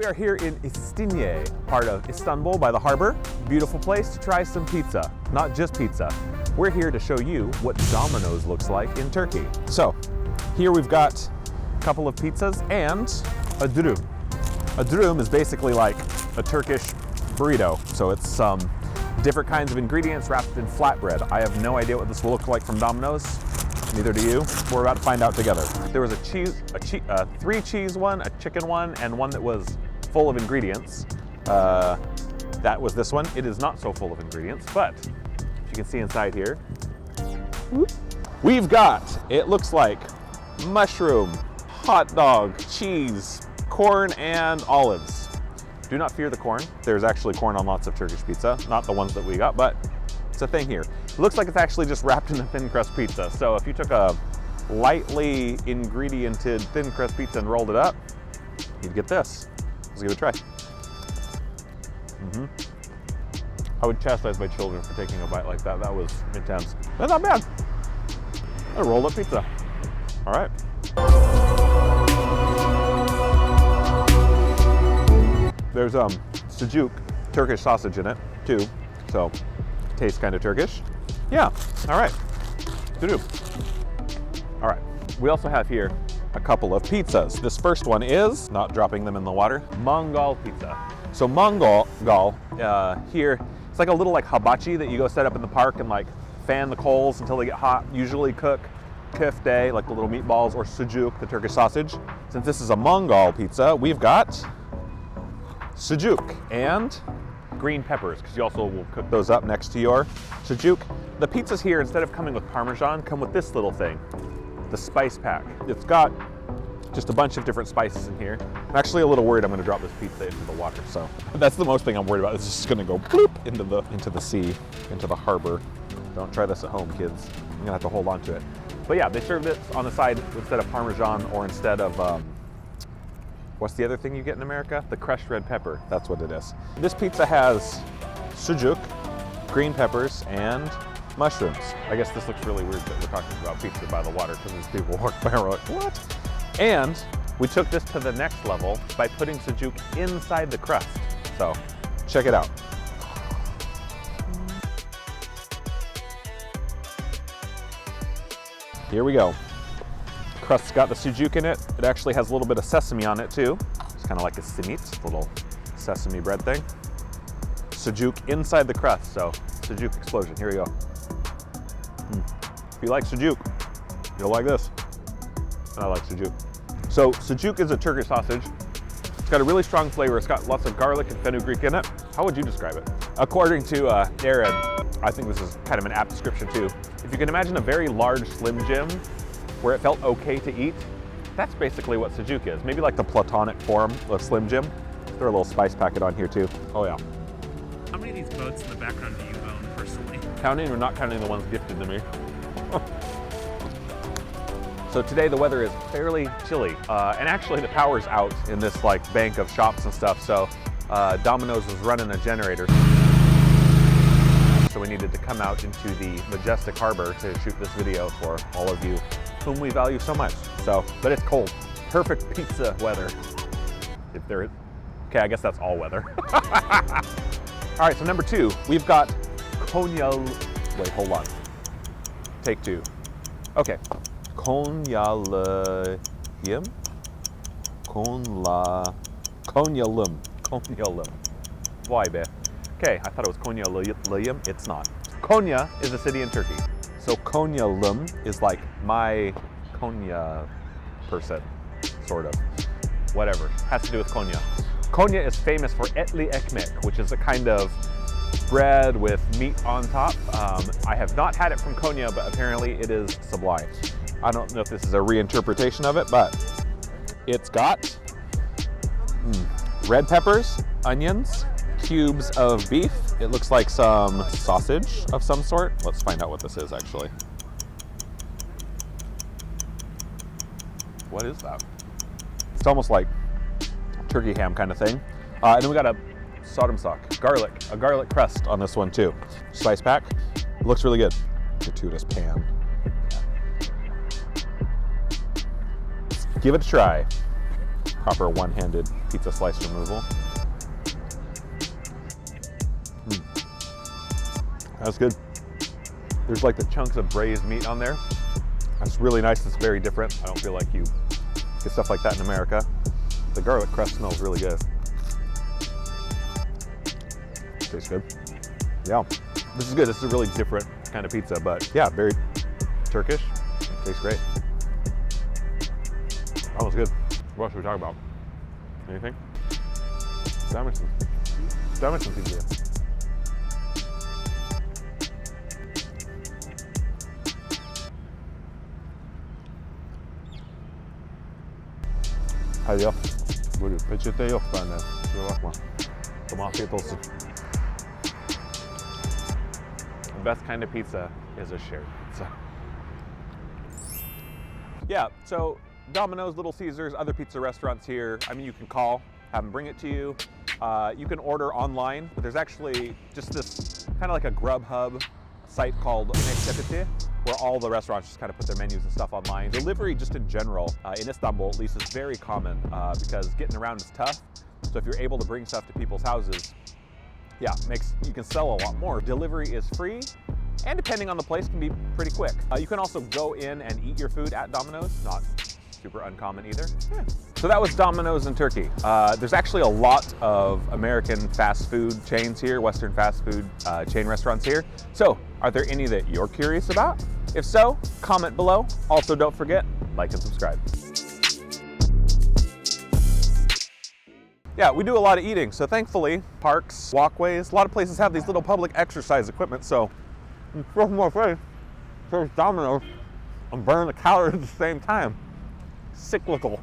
We are here in Istinye, part of Istanbul by the harbor. Beautiful place to try some pizza. Not just pizza. We're here to show you what Domino's looks like in Turkey. So, here we've got a couple of pizzas and a dürüm. A dürüm is basically like a Turkish burrito. So it's some different kinds of ingredients wrapped in flatbread. I have no idea what this will look like from Domino's. Neither do you. We're about to find out together. There was a 3 cheese one, a chicken one, and one that was full of ingredients. That was this one. It is not so full of ingredients, but as you can see inside here, we've got, it looks like mushroom, hot dog, cheese, corn, and olives. Do not fear the corn. There's actually corn on lots of Turkish pizza, not the ones that we got, but it's a thing here. It looks like it's actually just wrapped in a thin crust pizza. So if you took a lightly ingrediented thin crust pizza and rolled it up, you'd get this. Let's give it a try. I would chastise my children for taking a bite like that. That was intense. That's not bad. A rolled up pizza. All right. There's sucuk, Turkish sausage in it too. So tastes kind of Turkish. Yeah, all right. Doo-doo. All right, we also have here a couple of pizzas. This first one is, not dropping them in the water, Mongol pizza. So Mongol here, it's like a little like hibachi that you go set up in the park and like fan the coals until they get hot, usually cook köfte, like the little meatballs, or sucuk, the Turkish sausage. Since this is a Mongol pizza, we've got sucuk and green peppers, because you also will cook those up next to your sucuk. The pizzas here, instead of coming with Parmesan, come with this little thing, the spice pack. It's got just a bunch of different spices in here. I'm actually a little worried I'm going to drop this pizza into the water, so that's the most thing I'm worried about. It's just going to go bloop into the sea, into the harbor. Don't try this at home, kids. You're going to have to hold on to it. But yeah, they serve this on the side instead of Parmesan, or instead of what's the other thing you get in America? The crushed red pepper. That's what it is. This pizza has sucuk, green peppers, and mushrooms. I guess this looks really weird that we're talking about pizza by the water, because these people walk by and are like, what? And we took this to the next level by putting sucuk inside the crust. So check it out. Here we go. Crust's got the sucuk in it. It actually has a little bit of sesame on it too. It's kind of like a simit, little sesame bread thing. Sucuk inside the crust, so sucuk explosion. Here we go. If you like sucuk, you'll like this. I like sucuk. So sucuk is a Turkish sausage. It's got a really strong flavor. It's got lots of garlic and fenugreek in it. How would you describe it? According to Aaron, I think this is kind of an apt description too. If you can imagine a very large Slim Jim where it felt okay to eat, that's basically what sucuk is. Maybe like the platonic form of Slim Jim. Throw a little spice packet on here too. Oh yeah. How many of these boats in the background do you own personally? Counting or not counting the ones gifted to me. So today the weather is fairly chilly, and actually the power's out in this like bank of shops and stuff, so Domino's was running a generator. So we needed to come out into the majestic harbor to shoot this video for all of you whom we value so much. So, but it's cold. Perfect pizza weather. If there is, okay, I guess that's all weather. All right, so number 2, we've got wait, hold on. Take 2. Okay. Konyalım. Konyalım. Vay be. Okay, I thought it was Konyalım. It's not. Konya is a city in Turkey. So Konyalım is like my Konya person, sort of. Whatever. Has to do with Konya. Konya is famous for etli ekmek, which is a kind of bread with meat on top. I have not had it from Konya, but apparently it is sublime. I don't know if this is a reinterpretation of it, but it's got red peppers, onions, cubes of beef. It looks like some sausage of some sort. Let's find out what this is actually. What is that? It's almost like turkey ham kind of thing. And then we got a sarımsak, a garlic crust on this one too. Spice pack. It looks really good. Gratuitous pan. Give it a try. proper one-handed pizza slice removal. That's good. There's like the chunks of braised meat on there. That's really nice. It's very different. I don't feel like you get stuff like that in America. The garlic crust smells really good. Tastes good. Yeah, this is good. This is a really different kind of pizza, but yeah, very Turkish. Tastes great. That was good. What else should we talk about? Anything? Damage pizza. Hadi yap. Böyle peçete yok bende. Kusura bakma. Tamam, afiyet olsun. The best kind of pizza is a shared pizza. Yeah, so Domino's, Little Caesars, other pizza restaurants here. I mean, you can call, have them bring it to you. You can order online, but there's actually just this kind of like a Grubhub site called Istinye, where all the restaurants just kind of put their menus and stuff online. Delivery just in general, in Istanbul at least, is very common because getting around is tough. So if you're able to bring stuff to people's houses, yeah, you can sell a lot more. Delivery is free, and depending on the place, can be pretty quick. You can also go in and eat your food at Domino's, not super uncommon either. Yeah. So that was Domino's in Turkey. There's actually a lot of American fast food chains here, Western fast food chain restaurants here. So are there any that you're curious about? If so, comment below. Also, don't forget, like and subscribe. Yeah, we do a lot of eating, so thankfully, parks, walkways, a lot of places have these little public exercise equipment, so from my face, there's Domino's. I'm burning the calories at the same time. Cyclical.